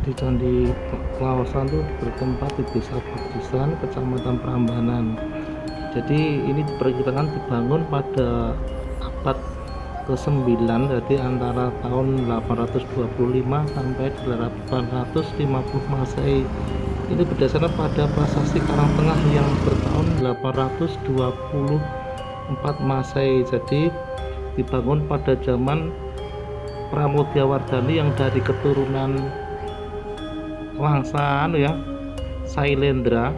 Di Candi Laosan itu bertempat di Desa Pakusan, Kecamatan Prambanan. Jadi ini diperkirakan dibangun pada abad ke-9, jadi antara tahun 825 sampai 850 Masehi. Ini berdasarkan pada prasasti Karangtengah yang bertahun 824 Masehi. Jadi dibangun pada zaman Pramudiawardhani yang dari keturunan Wangsa ya, Sailendra,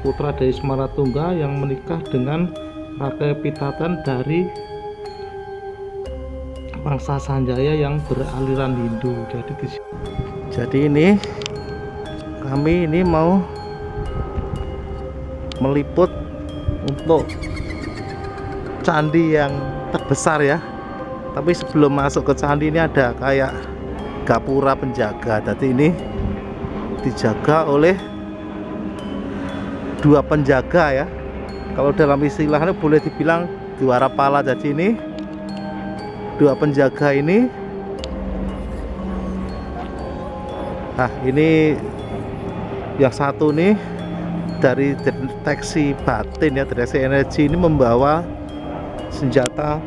putra dari Semaratungga yang menikah dengan Raka Pitatan dari bangsa Sanjaya yang beraliran Hindu. Jadi ini kami ini mau meliput untuk candi yang terbesar ya. Tapi sebelum masuk ke candi ini ada kayak gapura penjaga. Jadi ini dijaga oleh dua penjaga ya. Kalau dalam istilahnya boleh dibilang dwarapala. Jadi ini dua penjaga ini. Nah ini yang satu nih dari deteksi batin ya, deteksi energi, ini membawa senjata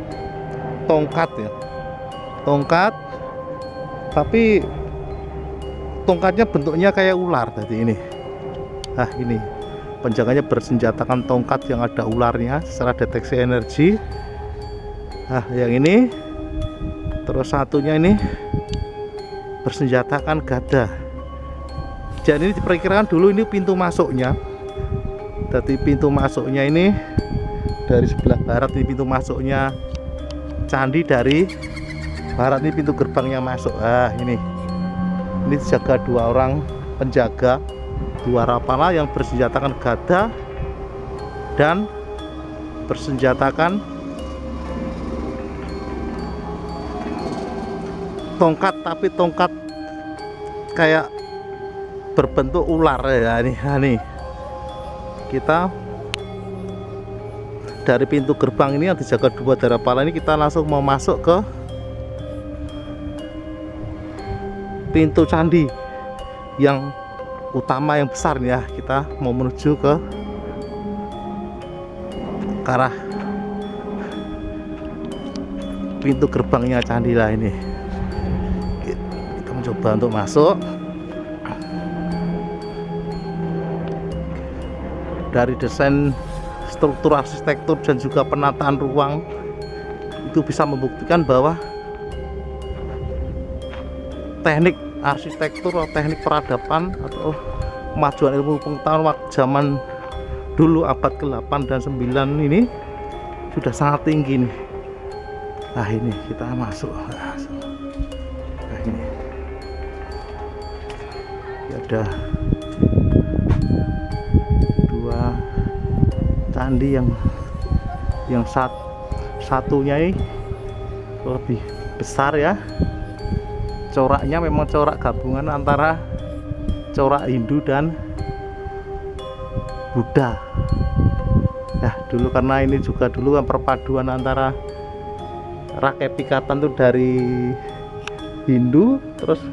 tongkat ya, tongkat, tapi tongkatnya bentuknya kayak ular tadi ini. Nah ini penjaganya bersenjatakan tongkat yang ada ularnya secara deteksi energi. Nah yang ini, terus satunya ini bersenjatakan gada. Jadi ini diperkirakan dulu ini pintu masuknya. Jadi pintu masuknya ini dari sebelah barat, ini pintu masuknya candi, dari barat ini pintu gerbangnya masuk. Ah ini dijaga dua orang penjaga dwarapala yang bersenjatakan gada dan bersenjatakan tongkat, tapi tongkat kayak berbentuk ular ya. Nih kita dari pintu gerbang ini yang dijaga dua dwarapala ini, kita langsung mau masuk ke pintu candi yang utama yang besar nih ya. Kita mau menuju ke arah pintu gerbangnya candi lah ini. Kita mencoba untuk masuk. Dari desain, struktur arsitektur dan juga penataan ruang itu bisa membuktikan bahwa teknik arsitektur atau teknik peradaban atau kemajuan ilmu pengetahuan waktu zaman dulu abad ke-8 dan 9 ini sudah sangat tinggi nih. Nah ini kita masuk. Nah ini ada dua candi yang satunya ini lebih besar ya. Coraknya memang corak gabungan antara corak Hindu dan Buddha. Nah dulu karena ini juga dulu kan perpaduan antara Raka Pitatan tuh dari Hindu terus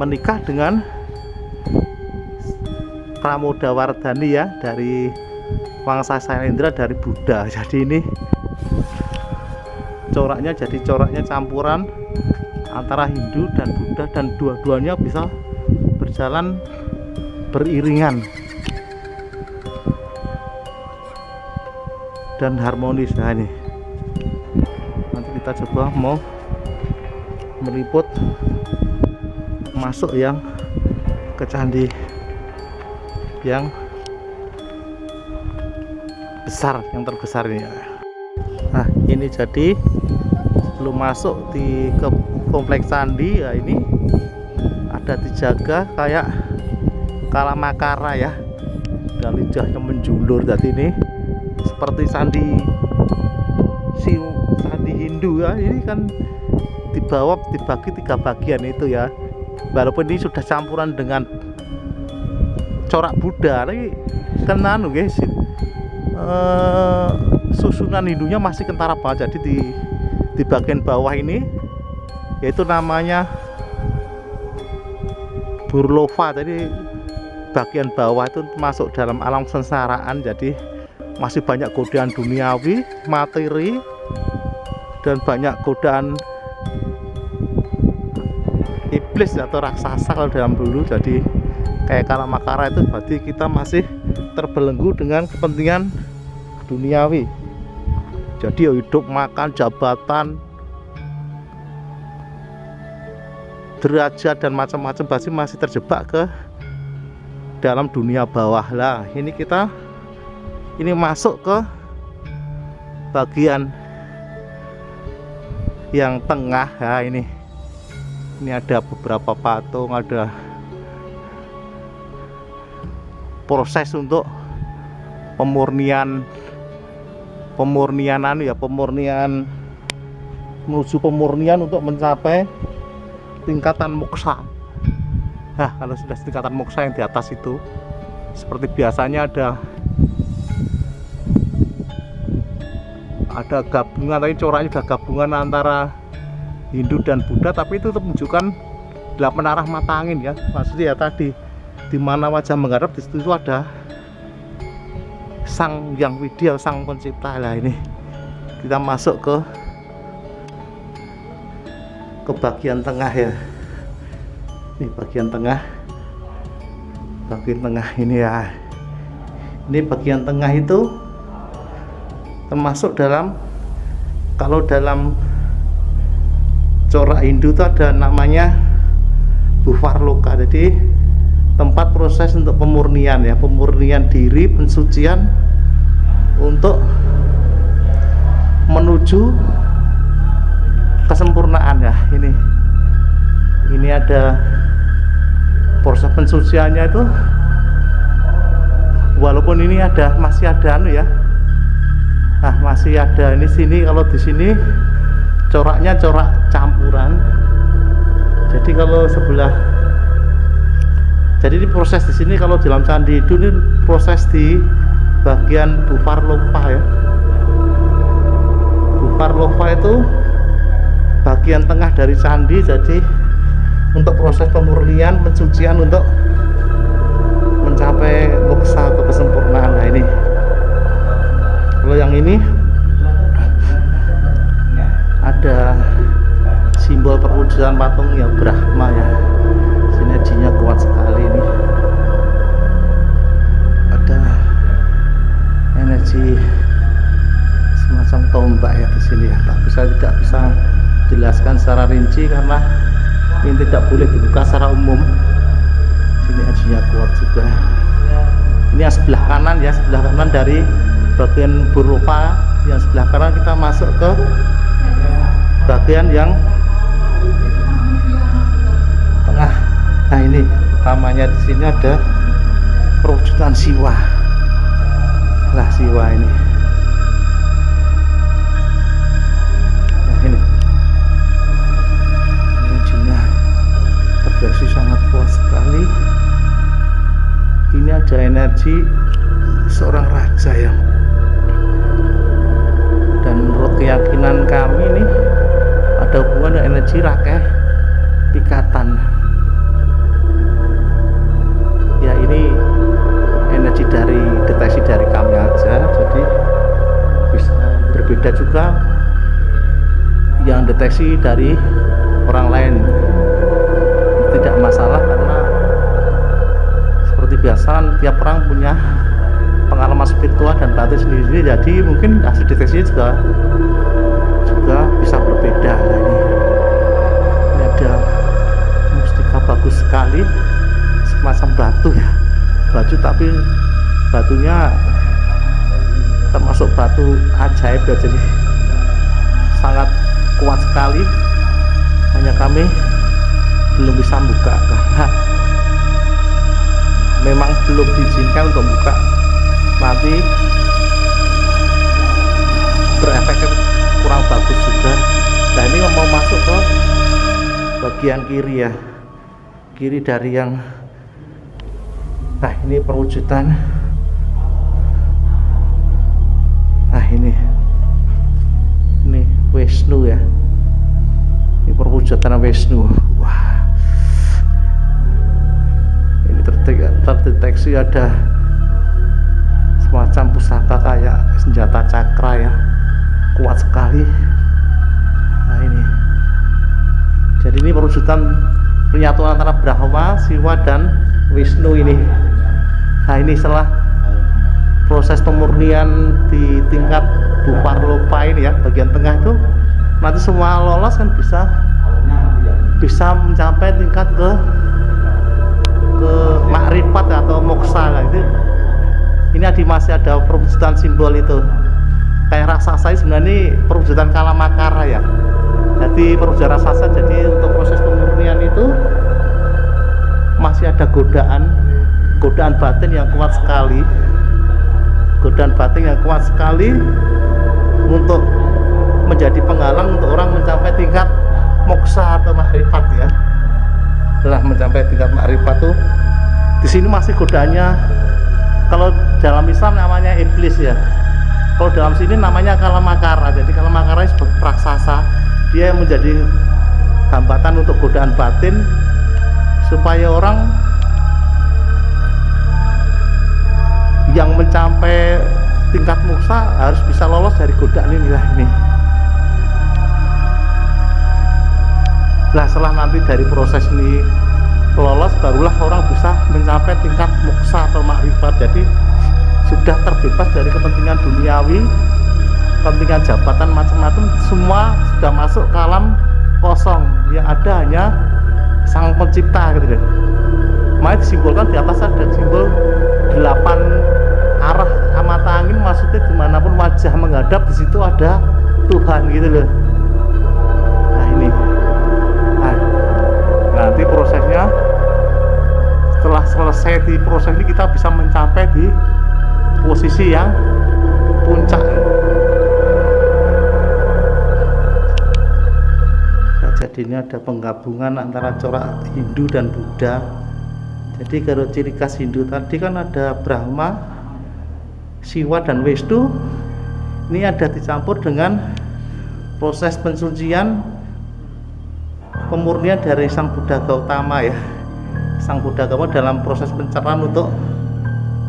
menikah dengan Pramudiawardhani ya, dari Wangsa Sailendra dari Buddha. Jadi ini coraknya jadi coraknya campuran antara Hindu dan Buddha, dan dua-duanya bisa berjalan beriringan dan harmonis. Nah ini nanti kita coba mau meliput masuk yang ke candi yang besar, yang terbesar ini. Nah ini jadi sebelum masuk ke kompleks candi ya, ini ada dijaga kayak kalamakara ya, dan lidahnya menjulur. Jadi ini seperti sandi Hindu ya. Ini kan dibagi 3 bagian itu ya, walaupun ini sudah campuran dengan corak Buddha. Ini kan guys, susunan Hindunya masih kentara banget. Jadi di bagian bawah ini yaitu namanya Burlova. Jadi bagian bawah itu masuk dalam alam sengsaraan, jadi masih banyak godaan duniawi, materi, dan banyak godaan iblis atau raksasa kalau dalam dulu. Jadi kayak Kalamakara itu berarti kita masih terbelenggu dengan kepentingan duniawi. Jadi hidup, makan, jabatan, derajat, dan macam-macam pasti masih terjebak ke dalam dunia bawah. Lah ini kita masuk ke bagian yang tengah ya. Ini ada beberapa patung, ada proses untuk pemurnian menuju pemurnian untuk mencapai tingkatan moksa. Nah, kalau sudah tingkatan moksa yang di atas itu, seperti biasanya ada gabungan, tapi coraknya sudah gabungan antara Hindu dan Buddha, tapi itu menunjukkan 8 arah mata angin ya. Maksudnya ya tadi, di mana wajah menghadap, di situ ada Sang Yang Widya, Sang Pencipta. Lah ini kita masuk ke bagian tengah ya. Ini bagian tengah ini ya. Ini bagian tengah itu termasuk dalam, kalau dalam corak Hindu itu ada namanya Buvarloka. Jadi tempat proses untuk pemurnian ya, pemurnian diri, pensucian untuk menuju kesempurnaan ya. Ini ada proses pensuciannya itu, walaupun ini masih ada ya. Nah, masih ada ini sini. Kalau di sini coraknya corak campuran. Jadi kalau sebelah, jadi ini proses di sini kalau dalam candi itu, ini proses di bagian Buvarloka ya. Buvarloka itu bagian tengah dari candi, jadi untuk proses pemurnian, pensucian untuk mencapai moksa atau kesempurnaan. Nah ini, kalau yang ini ada simbol perwujudan patung ya Brahma ya. Sinerginya kuat sekali ini. Ada energi semacam tombak ya di sini ya. Tidak bisa jelaskan secara rinci karena ini tidak boleh dibuka secara umum. Sini energinya kuat juga. Ini yang sebelah kanan ya, sebelah kanan dari bagian Burlova. Yang sebelah kanan kita masuk ke bagian yang tengah. Nah ini utamanya di sini ada perwujudan Siwa. Lah Siwa ini. Nah ini energinya terbersih sangat kuat sekali. Ini ada energi seorang raja ya. Dan menurut keyakinan kami ini ada hubungan dengan energi Rakeh Pikatan. Ya ini energi dari deteksi dari kami aja, jadi bisa berbeda juga yang deteksi dari orang lain. Tidak masalah karena seperti biasa tiap orang punya pengalaman spiritual dan batin sendiri, jadi mungkin hasil deteksinya juga bisa berbeda. Nah, ini ada mustika bagus sekali, semacam batu ya, batu tapi batunya termasuk batu ajaib ya, jadi sangat kuat sekali. Hanya kami belum bisa buka karena memang belum diizinkan untuk buka, nanti berefek kurang bagus juga. Nah ini mau masuk ke bagian kiri ya, kiri dari yang, nah ini perwujudan, nah ini Wisnu ya, ini perwujudan Wisnu. Wah sih ada semacam pusaka kayak senjata cakra ya, kuat sekali. Nah ini, jadi ini perwujudan penyatuan antara Brahma, Siwa dan Wisnu ini. Nah ini setelah proses pemurnian di tingkat Buparlopa ini ya, bagian tengah itu nanti semua lolos kan bisa mencapai tingkat ke makrifat atau moksa. Nah, itu ini masih ada perwujudan simbol itu kayak raksasa. Sebenarnya ini perwujudan Kalamakara ya, jadi perwujudan raksasa. Jadi untuk proses pemurnian itu masih ada godaan batin yang kuat sekali, untuk menjadi penghalang untuk orang mencapai tingkat moksa atau makrifat ya. Setelah mencapai tingkat makrifat tuh di sini masih godaannya, kalau dalam Islam namanya iblis ya, kalau dalam sini namanya Kalamakara. Jadi Kalamakara sebagai raksasa, dia yang menjadi hambatan untuk godaan batin supaya orang yang mencapai tingkat moksa harus bisa lolos dari godaan ini lah ini. Nah setelah nanti dari proses ini lolos, barulah orang bisa mencapai tingkat moksa atau makrifat. Jadi sudah terbebas dari kepentingan duniawi, kepentingan jabatan macam-macam, semua sudah masuk ke alam kosong. Yang ada hanya Sang Pencipta gitu kan. Makanya disimbolkan di atas ada simbol 8 arah mata angin, maksudnya dimanapun wajah menghadap di situ ada Tuhan gitu loh. Nah ini, nanti prosesnya setelah selesai di proses ini kita bisa mencapai di posisi yang puncak. Nah, jadi ini ada penggabungan antara corak Hindu dan Buddha. Jadi kalau ciri khas Hindu tadi kan ada Brahma, Siwa dan Wisnu. Ini ada dicampur dengan proses pensucian pemurnian dari Sang Buddha Gautama ya. Sang Buddha Gautama dalam proses pencerahan untuk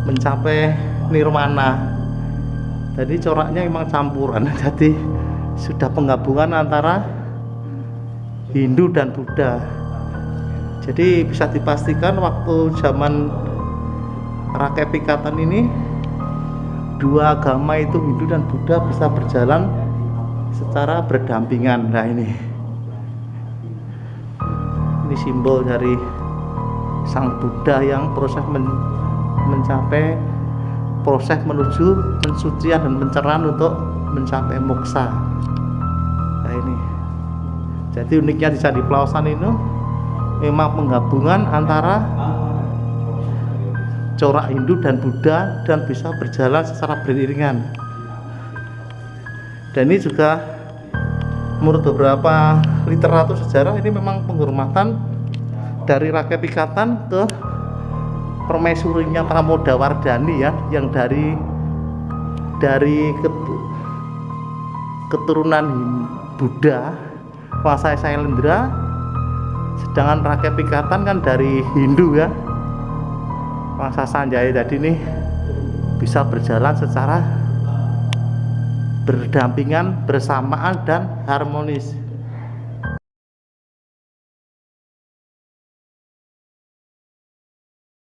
mencapai nirwana. Jadi coraknya memang campuran. Jadi sudah penggabungan antara Hindu dan Buddha. Jadi bisa dipastikan waktu zaman Rakyat Pikatan ini dua agama itu, Hindu dan Buddha, bisa berjalan secara berdampingan. Nah ini simbol dari Sang Buddha yang proses mencapai proses menuju pensucian dan pencerahan untuk mencapai moksa. Nah ini, jadi uniknya di Candi Pelawasan ini memang penggabungan antara corak Hindu dan Buddha dan bisa berjalan secara beriringan. Dan ini juga menurut beberapa literatur sejarah ini memang penghormatan dari Rakyat Pikatan ke permaisurinya Pramodawardhani ya, yang dari keturunan Buddha, Wangsa Sailendra, sedangkan Rakyat Pikatan kan dari Hindu ya, Wangsa Sanjaya. Jadi ini bisa berjalan secara berdampingan, bersamaan dan harmonis.